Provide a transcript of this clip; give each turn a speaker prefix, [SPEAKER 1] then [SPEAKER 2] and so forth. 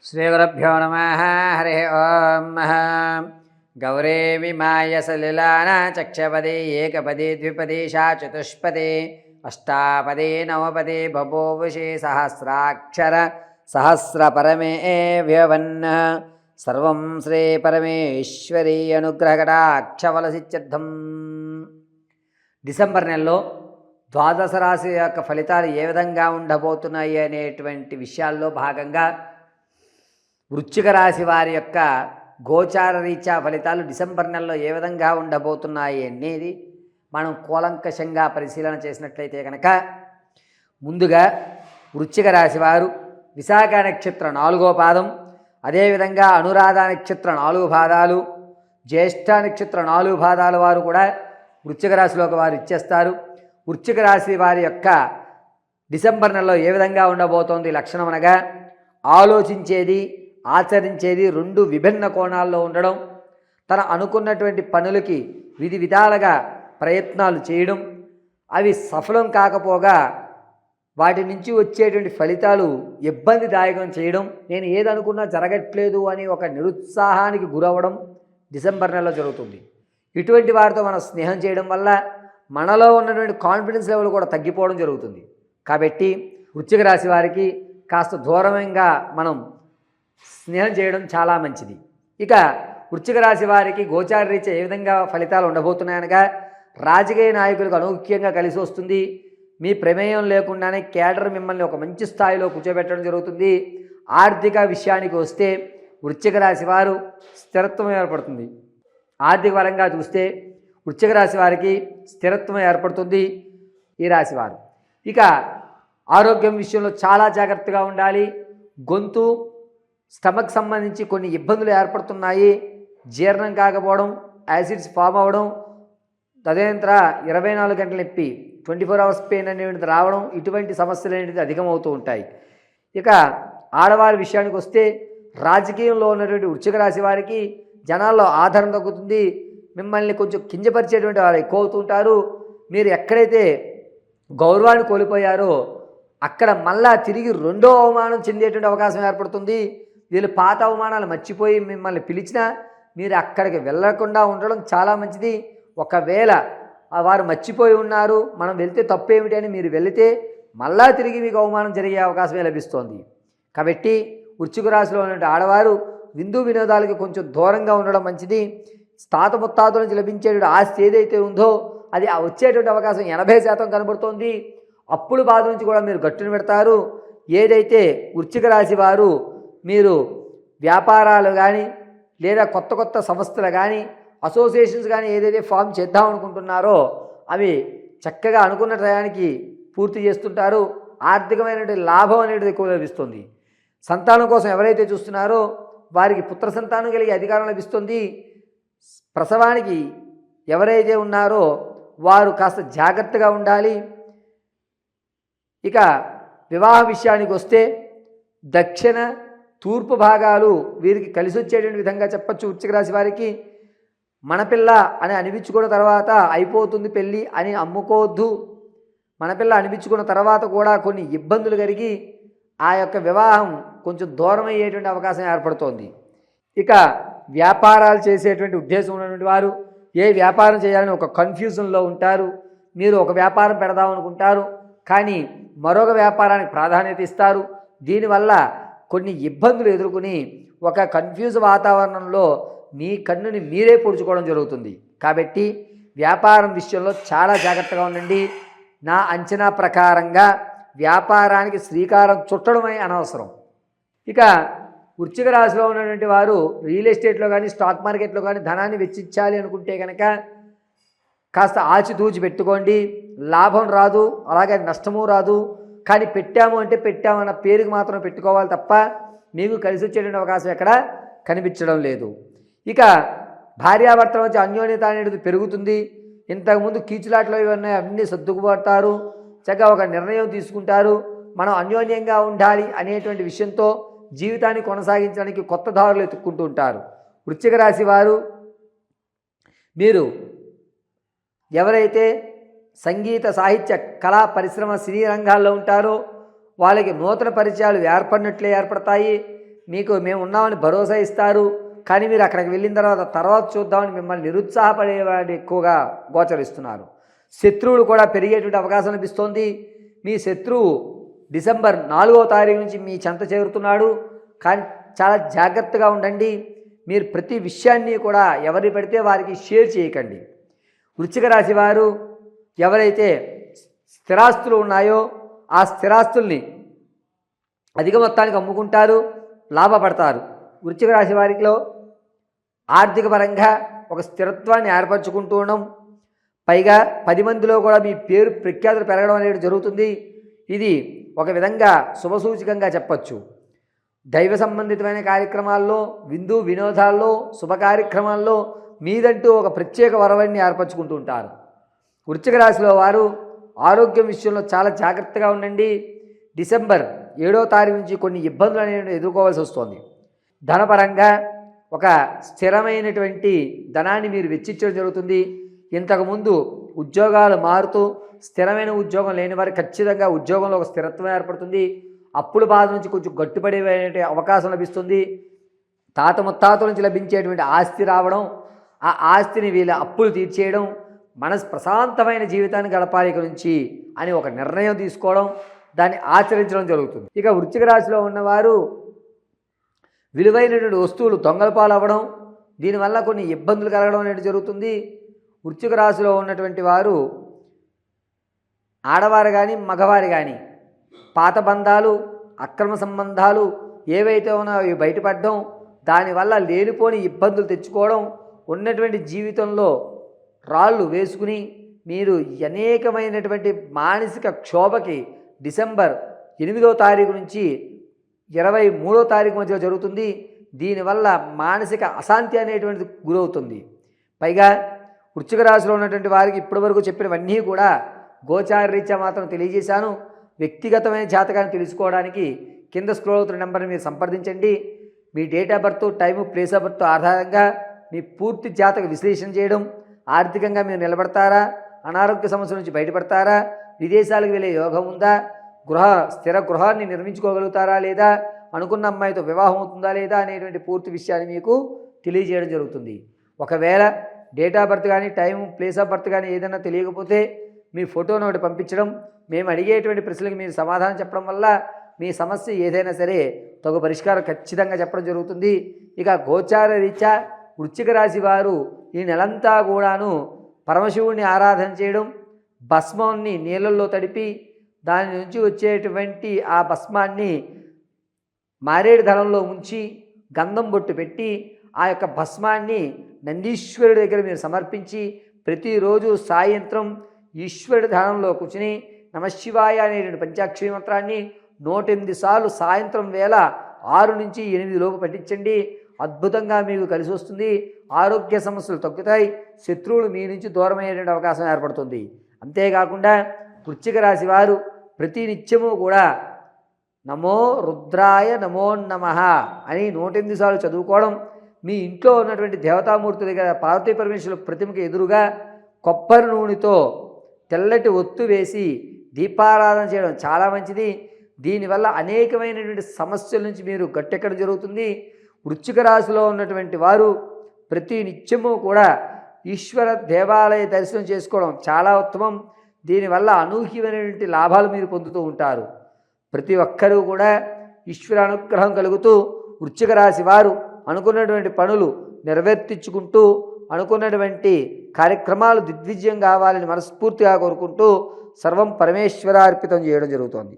[SPEAKER 1] శ్రీగురుభ్యో నమః. హరి ఓం. గౌరేమిమాయ సలిలాన చక్షపదే ఏకపదే ద్విపదే చతుష్పదే అష్టాపదే నవపదే బభూవుషే సహస్రాక్షర సహస్రపరమే వ్యవన్ సర్వం శ్రీ పరమేశ్వరీ అనుగ్రహకటాక్షవలసిత్యర్థం. డిసెంబర్ నెలలో ద్వాదశ రాశి యొక్క ఫలితాలు ఏ విధంగా ఉండబోతున్నాయి అనేటువంటి విషయాల్లో భాగంగా వృశ్చిక రాశి వారి యొక్క గోచార రీత్యా ఫలితాలు డిసెంబర్ నెలలో ఏ విధంగా ఉండబోతున్నాయి అనేది మనం కూలంకషంగా పరిశీలన చేసినట్లయితే కనుక, ముందుగా వృశ్చిక రాశి వారు విశాఖ నక్షత్ర 4వ పాదం, అదేవిధంగా అనురాధ నక్షత్ర 4 పాదాలు, జ్యేష్ఠ నక్షత్ర 4 పాదాల వారు కూడా వృశ్చిక రాశిలోకి వారు ఇచ్చేస్తారు. వృశ్చిక రాశి వారి యొక్క డిసెంబర్ నెలలో ఏ విధంగా ఉండబోతోంది లక్షణం అనగా, ఆలోచించేది ఆచరించేది రెండు విభిన్న కోణాల్లో ఉండడం, తన అనుకున్నటువంటి పనులకి విధి విధాలుగా ప్రయత్నాలు చేయడం, అవి సఫలం కాకపోగా వాటి నుంచి వచ్చేటువంటి ఫలితాలు ఇబ్బందిదాయకం చేయడం, నేను ఏదనుకున్నా జరగట్లేదు అని ఒక నిరుత్సాహానికి గురవ్వడం డిసెంబర్ నెలలో జరుగుతుంది. ఇటువంటి వారితో మనం స్నేహం చేయడం వల్ల మనలో ఉన్నటువంటి కాన్ఫిడెన్స్ లెవెల్ కూడా తగ్గిపోవడం జరుగుతుంది. కాబట్టి వృశ్చిక రాశి వారికి కాస్త దూరంగా మనం స్నేహం చేయడం చాలా మంచిది. ఇక వృశ్చిక రాశి వారికి గోచార రీత్యా ఏ విధంగా ఫలితాలు ఉండబోతున్నాయనగా, రాజకీయ నాయకులకు అనూహ్యంగా కలిసి వస్తుంది. మీ ప్రమేయం లేకుండానే కేడర్ మిమ్మల్ని ఒక మంచి స్థాయిలో కూర్చోబెట్టడం జరుగుతుంది. ఆర్థిక విషయానికి వస్తే వృశ్చిక రాశి వారు స్థిరత్వం ఏర్పడుతుంది. ఆర్థిక పరంగా చూస్తే వృశ్చిక రాశి వారికి స్థిరత్వం ఏర్పడుతుంది ఈ రాశివారు. ఇక ఆరోగ్యం విషయంలో చాలా జాగ్రత్తగా ఉండాలి. గొంతు స్టమక్ సంబంధించి కొన్ని ఇబ్బందులు ఏర్పడుతున్నాయి. జీర్ణం కాకపోవడం, యాసిడ్స్ ఫామ్ అవ్వడం, తదనంతర 24 గంటల నొప్పి 24 అవర్స్ పెయిన్ అనేటువంటిది రావడం, ఇటువంటి సమస్యలు అనేవి అధికమవుతూ ఉంటాయి. ఇక ఆడవారి విషయానికి వస్తే రాజకీయంలో ఉన్నటువంటి వృశ్చిక రాశి వారికి జనాల్లో ఆదరణ తగ్గుతుంది. మిమ్మల్ని కొంచెం కించపరిచేటువంటి వారు ఎక్కువ అవుతుంటారు. మీరు ఎక్కడైతే గౌరవాన్ని కోల్పోయారో అక్కడ మళ్ళా తిరిగి రెండో అవమానం చెందేటువంటి అవకాశం ఏర్పడుతుంది. వీళ్ళు పాత అవమానాలు మర్చిపోయి మిమ్మల్ని పిలిచినా మీరు అక్కడికి వెళ్ళకుండా ఉండడం చాలా మంచిది. ఒకవేళ వారు మర్చిపోయి ఉన్నారు, మనం వెళ్తే తప్పేమిటి అని మీరు వెళితే మళ్ళా తిరిగి మీకు అవమానం జరిగే అవకాశమే లభిస్తోంది. కాబట్టి వృశ్చిక రాశిలో ఉన్నటువంటి ఆడవారు విందు వినోదాలకి కొంచెం దూరంగా ఉండడం మంచిది. తాత ముత్తాతల నుంచి లభించేటువంటి ఆస్తి ఏదైతే ఉందో అది వచ్చేటువంటి అవకాశం 80% కనబడుతోంది. అప్పుల బాధ నుంచి కూడా మీరు గట్టును పెడతారు. ఏదైతే వృశ్చిక రాశి వారు మీరు వ్యాపారాలు కానీ లేదా కొత్త కొత్త సంస్థలు కానీ అసోసియేషన్స్ కానీ ఏదైతే ఫామ్ చేద్దాం అనుకుంటున్నారో అవి చక్కగా అనుకున్న టయానికి పూర్తి చేస్తుంటారు. ఆర్థికమైనటువంటి లాభం అనేది ఎక్కువ లభిస్తుంది. సంతానం కోసం ఎవరైతే చూస్తున్నారో వారికి పుత్ర సంతానం కలిగే అధికారం లభిస్తుంది. ప్రసవానికి ఎవరైతే ఉన్నారో వారు కాస్త జాగ్రత్తగా ఉండాలి. ఇక వివాహ విషయానికి వస్తే దక్షిణ తూర్పు భాగాలు వీరికి కలిసి వచ్చేటువంటి విధంగా చెప్పచ్చు. వృశ్చిక రాశి వారికి మన పిల్ల అని అనిపించుకున్న తర్వాత అయిపోతుంది పెళ్ళి అని అమ్ముకోవద్దు. మన పిల్ల అనిపించుకున్న తర్వాత కూడా కొన్ని ఇబ్బందులు కలిగి ఆ యొక్క వివాహం కొంచెం దూరం అయ్యేటువంటి అవకాశం ఏర్పడుతోంది. ఇక వ్యాపారాలు చేసేటువంటి ఉద్దేశం ఉన్నటువంటి వారు ఏ వ్యాపారం చేయాలని ఒక కన్ఫ్యూజన్లో ఉంటారు. మీరు ఒక వ్యాపారం పెడదాం అనుకుంటారు, కానీ మరొక వ్యాపారానికి ప్రాధాన్యత ఇస్తారు. దీనివల్ల కొన్ని ఇబ్బందులు ఎదుర్కొని ఒక కన్ఫ్యూజ్ వాతావరణంలో మీ కన్నుని మీరే పొడుచుకోవడం జరుగుతుంది. కాబట్టి వ్యాపారం విషయంలో చాలా జాగ్రత్తగా ఉండండి. నా అంచనా ప్రకారంగా వ్యాపారానికి శ్రీకారం చుట్టడమే అనవసరం. ఇక వృశ్చిక రాశిలో ఉన్నటువంటి వారు రియల్ ఎస్టేట్లో కానీ స్టాక్ మార్కెట్లో కానీ ధనాన్ని వెచ్చించాలి అనుకుంటే కనుక కాస్త ఆచితూచి పెట్టుకోండి. లాభం రాదు, అలాగే నష్టము రాదు. కానీ పెట్టాము అంటే పెట్టామన్న పేరుకి మాత్రం పెట్టుకోవాలి తప్ప మీకు కలిసి వచ్చేటువంటి అవకాశం ఎక్కడ కనిపించడం లేదు. ఇక భార్యాభర్తల మధ్య అన్యోన్యత అనేది పెరుగుతుంది. ఇంతకుముందు కీచులాట్లో ఇవన్నీ అన్నీ సర్దుకుపడతారు. చక్కగా ఒక నిర్ణయం తీసుకుంటారు. మనం అన్యోన్యంగా ఉండాలి అనేటువంటి విషయంతో జీవితాన్ని కొనసాగించడానికి కొత్త దారులు ఎత్తుక్కుంటూ ఉంటారు. వృశ్చిక రాశి వారు మీరు ఎవరైతే సంగీత సాహిత్య కళా పరిశ్రమ సినీ రంగాల్లో ఉంటారో వాళ్ళకి నూతన పరిచయాలు ఏర్పడినట్లే ఏర్పడతాయి. మేము ఉన్నామని భరోసా ఇస్తారు. కానీ మీరు అక్కడికి వెళ్ళిన తర్వాత చూద్దామని మిమ్మల్ని నిరుత్సాహపడేవాడు ఎక్కువగా గోచరిస్తున్నారు. శత్రువులు కూడా పెరిగేటువంటి అవకాశం లభిస్తోంది. మీ శత్రువు డిసెంబర్ 4వ తారీఖు నుంచి మీ చెంత చేరుతున్నాడు. కానీ చాలా జాగ్రత్తగా ఉండండి. మీరు ప్రతి విషయాన్ని కూడా ఎవరి పెడితే వారికి షేర్ చేయకండి. వృశ్చిక రాశి వారు ఎవరైతే స్థిరాస్తులు ఉన్నాయో ఆ స్థిరాస్తుల్ని అధిక మొత్తానికి అమ్ముకుంటారు, లాభపడతారు. వృశ్చిక రాశి వారిలో ఆర్థిక పరంగా ఒక స్థిరత్వాన్ని ఏర్పరచుకుంటూ ఉండడం, పైగా 10 మందిలో కూడా మీ పేరు ప్రఖ్యాతులు పెరగడం అనేది జరుగుతుంది. ఇది ఒక విధంగా శుభసూచకంగా చెప్పచ్చు. దైవ సంబంధితమైన కార్యక్రమాల్లో, విందు వినోదాల్లో, శుభ కార్యక్రమాల్లో మీదంటూ ఒక ప్రత్యేక వరవడిని ఏర్పరచుకుంటూ ఉంటారు. వృశ్చిక రాశిలో వారు ఆరోగ్యం విషయంలో చాలా జాగ్రత్తగా ఉండండి. డిసెంబర్ 7వ తారీఖు నుంచి కొన్ని ఇబ్బందులు అనేవి ఎదుర్కోవాల్సి వస్తుంది. ధనపరంగా ఒక స్థిరమైనటువంటి ధనాన్ని మీరు వెచ్చించడం జరుగుతుంది. ఇంతకుముందు ఉద్యోగాలు మారుతూ స్థిరమైన ఉద్యోగం లేని వారికి ఖచ్చితంగా ఉద్యోగంలో ఒక స్థిరత్వం ఏర్పడుతుంది. అప్పుల బాధ నుంచి కొంచెం గట్టుపడే అవకాశం లభిస్తుంది. తాత ముత్తాతల నుంచి లభించేటువంటి ఆస్తి రావడం, ఆ ఆస్తిని వీళ్ళ అప్పులు తీర్చేయడం, ప్రశాంతమైన జీవితాన్ని గడపాలి నుంచి అని ఒక నిర్ణయం తీసుకోవడం, దాన్ని ఆచరించడం జరుగుతుంది. ఇక వృశ్చిక రాశిలో ఉన్నవారు విలువైనటువంటి వస్తువులు దొంగల పాలవ్వడం, దీనివల్ల కొన్ని ఇబ్బందులు కలగడం అనేది జరుగుతుంది. వృశ్చిక రాశిలో ఉన్నటువంటి వారు ఆడవారు కానీ మగవారు కానీ పాత బంధాలు, అక్రమ సంబంధాలు ఏవైతే ఉన్నాయో అవి బయటపడడం, దానివల్ల లేనిపోని ఇబ్బందులు తెచ్చుకోవడం, ఉన్నటువంటి జీవితంలో రాళ్ళు వేసుకుని మీరు అనేకమైనటువంటి మానసిక క్షోభకి డిసెంబర్ 8వ తారీఖు నుంచి 23వ తారీఖు మధ్య జరుగుతుంది. దీనివల్ల మానసిక అశాంతి అనేటువంటిది గురవుతుంది. పైగా వృశ్చిక రాశిలో ఉన్నటువంటి వారికి ఇప్పటివరకు చెప్పినవన్నీ కూడా గోచార రీత్యా మాత్రం తెలియజేశాను. వ్యక్తిగతమైన జాతకాన్ని తెలుసుకోవడానికి కింద స్క్రోల్ అవుతున్న నెంబర్ని మీరు సంప్రదించండి. మీ date of birth, time, place of birth ఆధారంగా మీ పూర్తి జాతక విశ్లేషణ చేయడం, ఆర్థికంగా మీరు నిలబడతారా, అనారోగ్య సమస్యల నుంచి బయటపడతారా, విదేశాలకు వెళ్ళే యోగం ఉందా, స్థిర గృహాన్ని నిర్మించుకోగలుగుతారా లేదా, అనుకున్న అమ్మాయితో వివాహం అవుతుందా లేదా అనేటువంటి పూర్తి విషయాన్ని మీకు తెలియజేయడం జరుగుతుంది. ఒకవేళ డేట్ ఆఫ్ బర్త్ కానీ, టైం, ప్లేస్ ఆఫ్ బర్త్ కానీ ఏదైనా తెలియకపోతే మీ ఫోటోను ఒకటి పంపించడం, మేము అడిగేటువంటి ప్రశ్నలకు మీరు సమాధానం చెప్పడం వల్ల మీ సమస్య ఏదైనా సరే తగు పరిష్కారం ఖచ్చితంగా చెప్పడం జరుగుతుంది. ఇక గోచార రీత్యా వృశ్చిక రాశి వారు ఈ నెలంతా కూడాను పరమశివుడిని ఆరాధన చేయడం, భస్మాన్ని నీళ్ళల్లో తడిపి దాని నుంచి వచ్చేటువంటి ఆ భస్మాన్ని మారేడు దళంలో ఉంచి గంధం బొట్టు పెట్టి ఆ యొక్క భస్మాన్ని నందీశ్వరుడి దగ్గర మీరు సమర్పించి ప్రతిరోజు సాయంత్రం ఈశ్వరుడి ధ్యానంలో కూర్చుని నమశివాయ అనేటువంటి పంచాక్షరి మంత్రాన్ని 108 సార్లు సాయంత్రం వేళ 6 నుంచి 8 లోపు పఠించండి. అద్భుతంగా మీకు కలిసి వస్తుంది. ఆరోగ్య సమస్యలు తగ్గుతాయి. శత్రువులు మీ నుంచి దూరమయ్యేటువంటి అవకాశం ఏర్పడుతుంది. అంతేకాకుండా వృశ్చిక రాశి వారు ప్రతి నిత్యము కూడా నమో రుద్రాయ నమో నమః అని 108 సార్లు చదువుకోవడం, మీ ఇంట్లో ఉన్నటువంటి దేవతామూర్తి దగ్గర పార్వతీ పరమేశ్వరుల ప్రతిమకి ఎదురుగా కొబ్బరి నూనెతో తెల్లటి ఒత్తు వేసి దీపారాధన చేయడం చాలా మంచిది. దీనివల్ల అనేకమైనటువంటి సమస్యల నుంచి మీరు గట్టెక్కడం జరుగుతుంది. వృశ్చిక రాశిలో ఉన్నటువంటి వారు ప్రతి నిత్యము కూడా ఈశ్వర దేవాలయ దర్శనం చేసుకోవడం చాలా ఉత్తమం. దీనివల్ల అనూహ్యమైనటువంటి లాభాలు మీరు పొందుతూ ఉంటారు. ప్రతి ఒక్కరూ కూడా ఈశ్వర అనుగ్రహం కలుగుతూ వృశ్చిక రాశి వారు అనుకున్నటువంటి పనులు నెరవేర్తించుకుంటూ అనుకున్నటువంటి కార్యక్రమాలు దిగ్విజయం కావాలని మనస్ఫూర్తిగా కోరుకుంటూ సర్వం పరమేశ్వరార్పితం చేయడం జరుగుతోంది.